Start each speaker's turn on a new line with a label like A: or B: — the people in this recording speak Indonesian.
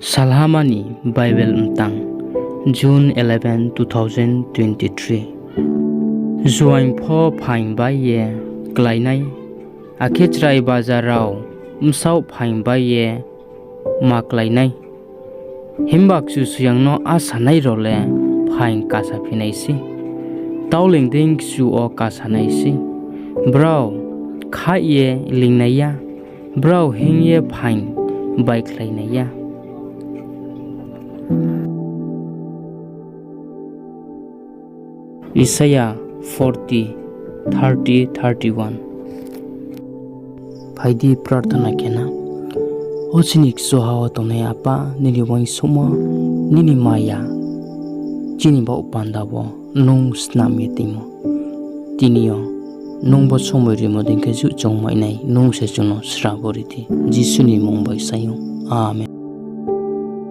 A: Salha mani Baibel Mtang June 11, 2023 Himba Phaing ye klainai akhechrai bazarao mchu Phaing ye maklainai Himba Kchuha asanai role Phaing kasa phinaisi taulingding Kchuha kasanaisi brau ye lingnaya brau hingye Phaing bai klainaya Isaiah 40:30-31 Phaidi prarthana kena Ochini Kchuha tonai apa nili Waiha nini maya chini ba upanda bo Nung snam yetimo tinio Nung bo somori mo dingke ju chong mainai Nung se chuno sraboriti Jisu ni mong bai sayong amen